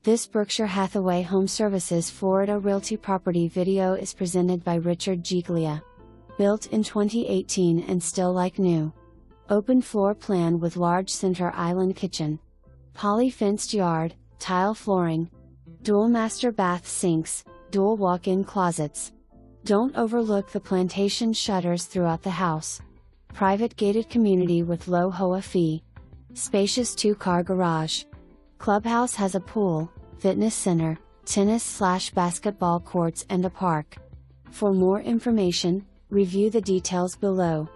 This Berkshire Hathaway HomeServices Florida Realty property video is presented by Richard Giglia. Built in 2018 and still like new. Open floor plan with large center island kitchen. Poly-fenced yard, tile flooring. Dual master bath sinks, dual walk-in closets. Don't overlook the plantation shutters throughout the house. Private gated community with low HOA fee. Spacious 2-car garage. Clubhouse has a pool, fitness center, tennis/basketball courts and a park. For more information, review the details below.